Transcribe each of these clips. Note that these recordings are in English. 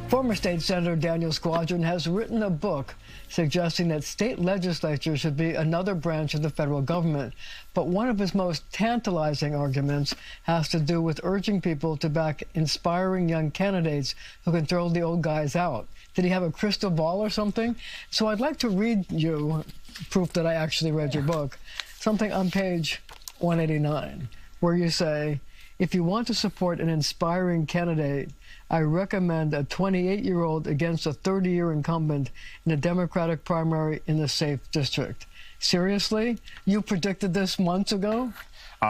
Former State Senator Daniel Squadron has written a book suggesting that state legislatures should be another branch of the federal government. But one of his most tantalizing arguments has to do with urging people to back inspiring young candidates who can throw the old guys out. Did he have a crystal ball or something? So I'd like to read you, proof that I actually read your book, something on page 189, where you say, if you want to support an inspiring candidate, I recommend a 28-year-old against a 30-year incumbent in a Democratic primary in the safe district. Seriously? You predicted this months ago?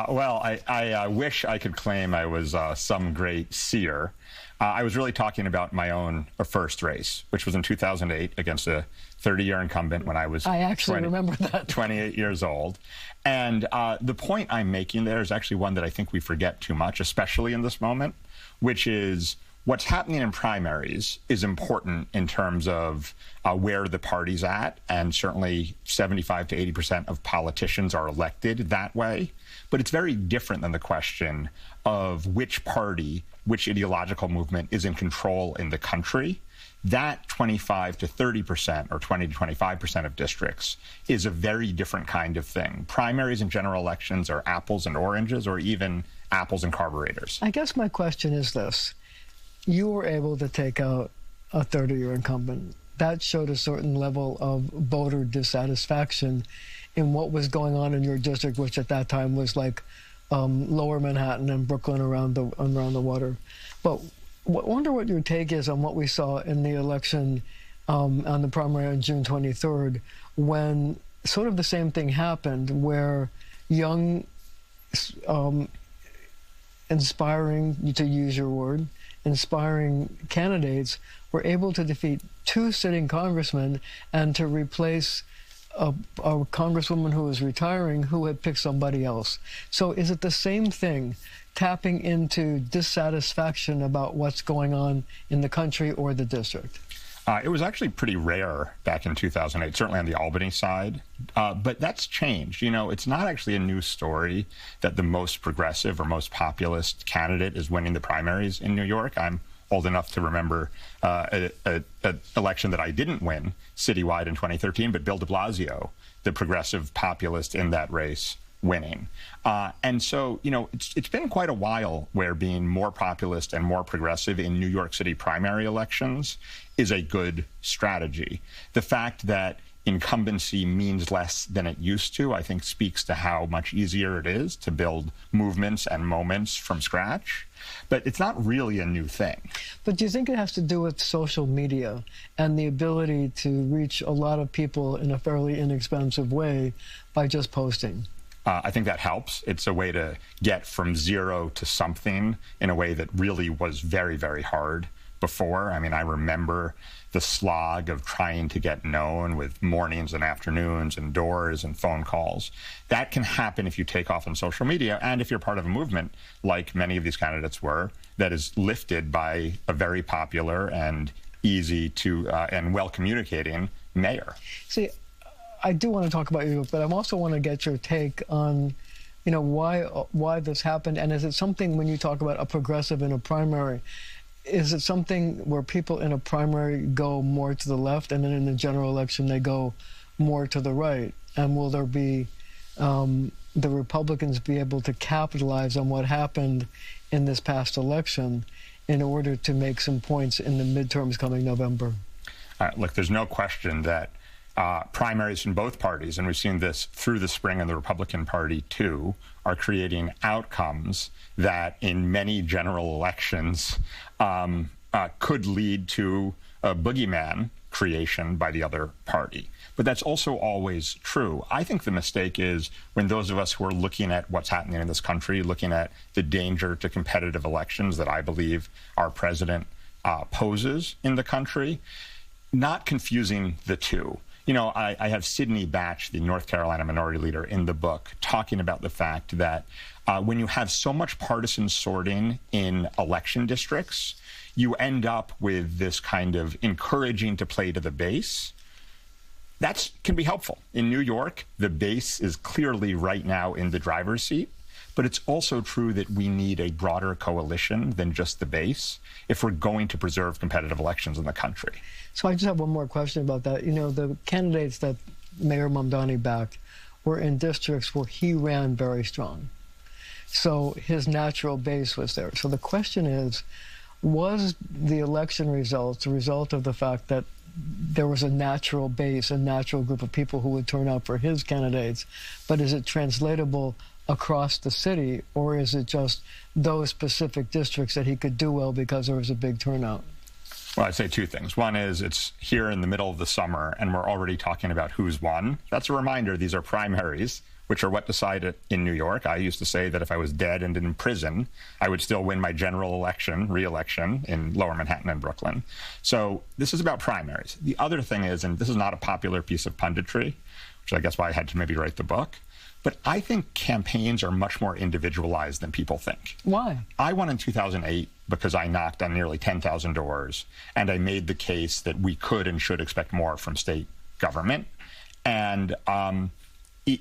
Well, I wish I could claim I was some great seer. I was really talking about my own first race, which was in 2008 against a 30-year incumbent when I was remember that. 28 years old. And the point I'm making there is actually one that I think we forget too much, especially in this moment, which is what's happening in primaries is important in terms of where the party's at, and certainly 75 to 80% of politicians are elected that way. But it's very different than the question of which party, which ideological movement is in control in the country. That 25 to 30% or 20 to 25% of districts is a very different kind of thing. Primaries and general elections are apples and oranges, or even apples and carburetors. I guess my question is this. You were able to take out a 30-year incumbent. That showed a certain level of voter dissatisfaction in what was going on in your district, which at that time was like lower Manhattan and Brooklyn around the water. But I wonder what your take is on what we saw in the election on the primary on June 23rd, when sort of the same thing happened, where young, inspiring, to use your word, inspiring candidates were able to defeat 2 sitting congressmen and to replace a congresswoman who was retiring who had picked somebody else. So is it the same thing, tapping into dissatisfaction about what's going on in the country or the district? It was actually pretty rare back in 2008, certainly on the Albany side, but that's changed. You know, it's not actually a new story that the most progressive or most populist candidate is winning the primaries in New York. I'm old enough to remember an election that I didn't win citywide in 2013, but Bill de Blasio, the progressive populist in that race, winning. And so, you know, it's been quite a while where being more populist and more progressive in New York City primary elections is a good strategy. The fact that incumbency means less than it used to, I think, speaks to how much easier it is to build movements and moments from scratch. But it's not really a new thing. But do you think it has to do with social media and the ability to reach a lot of people in a fairly inexpensive way by just posting? I think that helps. It's a way to get from zero to something in a way that really was very, very hard before. I mean, I remember the slog of trying to get known with mornings and afternoons and doors and phone calls. That can happen if you take off on social media and if you're part of a movement, like many of these candidates were, that is lifted by a very popular and easy to and well-communicating mayor. See, I do want to talk about you, but I also want to get your take on, you know, why this happened, and is it something, when you talk about a progressive in a primary, is it something where people in a primary go more to the left, and then in the general election they go more to the right? And will there be the Republicans be able to capitalize on what happened in this past election in order to make some points in the midterms coming November? Look, there's no question that primaries in both parties, and we've seen this through the spring in the Republican Party too, are creating outcomes that in many general elections could lead to a boogeyman creation by the other party. But that's also always true. I think the mistake is when those of us who are looking at what's happening in this country, looking at the danger to competitive elections that I believe our president poses in the country, not confusing the two. You know, I have Sidney Batch, the North Carolina minority leader, in the book, talking about the fact that when you have so much partisan sorting in election districts, you end up with this kind of encouraging to play to the base. That can be helpful. In New York, the base is clearly right now in the driver's seat. But it's also true that we need a broader coalition than just the base if we're going to preserve competitive elections in the country. So I just have one more question about that. You know, the candidates that Mayor Mamdani backed were in districts where he ran very strong. So his natural base was there. So the question is, was the election results the result of the fact that there was a natural base, a natural group of people who would turn out for his candidates, but is it translatable across the city, or is it just those specific districts that he could do well because there was a big turnout? Well, I'd say two things. One is it's here in the middle of the summer, and we're already talking about who's won. That's a reminder, these are primaries, which are what decide it in New York. I used to say that if I was dead and in prison, I would still win my general election, re-election in Lower Manhattan and Brooklyn. So this is about primaries. The other thing is, and this is not a popular piece of punditry, which I guess why I had to maybe write the book, but I think campaigns are much more individualized than people think. Why? I won in 2008 because I knocked on nearly 10,000 doors, and I made the case that we could and should expect more from state government. And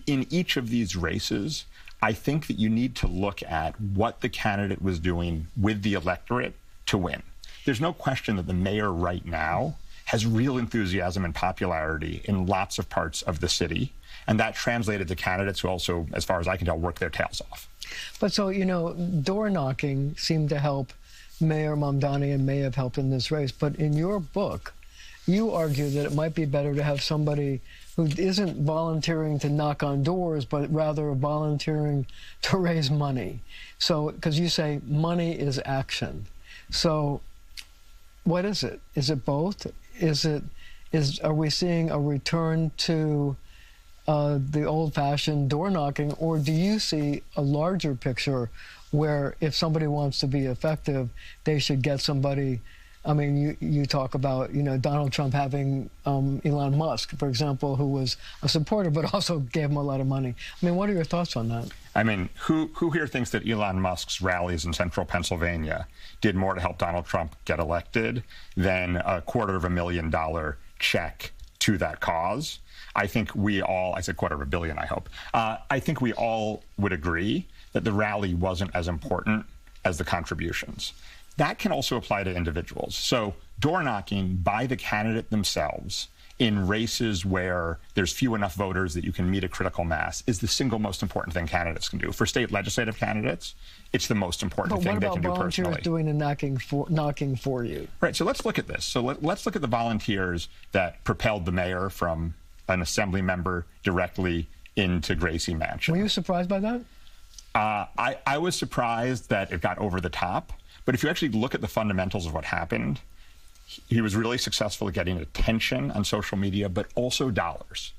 in each of these races, I think that you need to look at what the candidate was doing with the electorate to win. There's no question that the mayor right now has real enthusiasm and popularity in lots of parts of the city. And that translated to candidates who also, as far as I can tell, work their tails off. But so, you know, door knocking seemed to help Mayor Mamdani and may have helped in this race. But in your book, you argue that it might be better to have somebody who isn't volunteering to knock on doors, but rather volunteering to raise money. So, because you say money is action. So what is it? Is it both? Are we seeing a return to the old-fashioned door knocking, or do you see a larger picture where if somebody wants to be effective, they should get somebody? I mean, you talk about, you know, Donald Trump having Elon Musk, for example, who was a supporter but also gave him a lot of money. I mean, what are your thoughts on that? I mean, who here thinks that Elon Musk's rallies in central Pennsylvania did more to help Donald Trump get elected than a $250,000 check to that cause? I think we all, I said $250 million, I hope. I think we all would agree that the rally wasn't as important as the contributions. That can also apply to individuals. So door knocking by the candidate themselves in races where there's few enough voters that you can meet a critical mass is the single most important thing candidates can do. For state legislative candidates, it's the most important thing they can do personally. But what about volunteers doing the knocking for you? Right, so let's look at this. So let's look at the volunteers that propelled the mayor from an assembly member directly into Gracie Mansion. Were you surprised by that? I was surprised that it got over the top. But if you actually look at the fundamentals of what happened, he was really successful at getting attention on social media, but also dollars.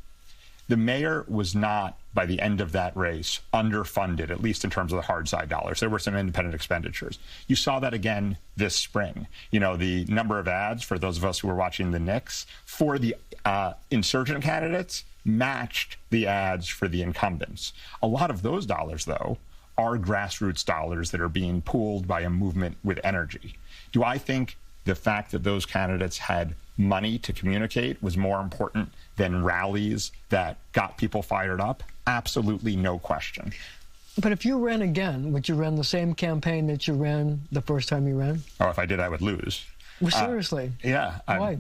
The mayor was not, by the end of that race, underfunded, at least in terms of the hard side dollars. There were some independent expenditures. You saw that again this spring. You know, the number of ads, for those of us who were watching the Knicks, for the insurgent candidates matched the ads for the incumbents. A lot of those dollars, though, are grassroots dollars that are being pooled by a movement with energy. Do I think the fact that those candidates had money to communicate was more important than rallies that got people fired up? Absolutely no question. But if you ran again, would you run the same campaign that you ran the first time you ran? Oh, if I did, I would lose. Well, seriously? Yeah. Why?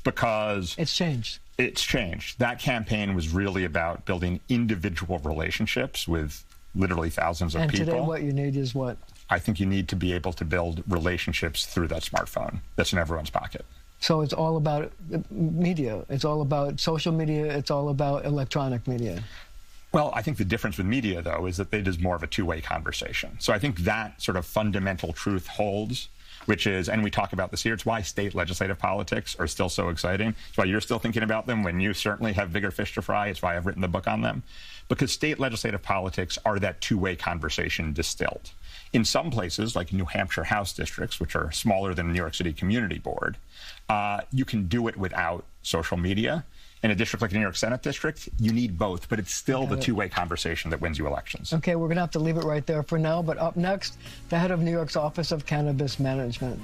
Because it's changed. It's changed. That campaign was really about building individual relationships with literally thousands of people. And today what you need is what? I think you need to be able to build relationships through that smartphone that's in everyone's pocket. So it's all about media. It's all about social media. It's all about electronic media. Well, I think the difference with media, though, is that it is more of a two-way conversation. So I think that sort of fundamental truth holds, which is, and we talk about this here, it's why state legislative politics are still so exciting. It's why you're still thinking about them when you certainly have bigger fish to fry. It's why I've written the book on them. Because state legislative politics are that two-way conversation distilled. In some places, like New Hampshire House districts, which are smaller than the New York City Community Board, you can do it without social media. In a district like the New York Senate district, you need both, but it's still the two-way conversation that wins you elections. Okay, we're going to have to leave it right there for now, but up next, the head of New York's Office of Cannabis Management.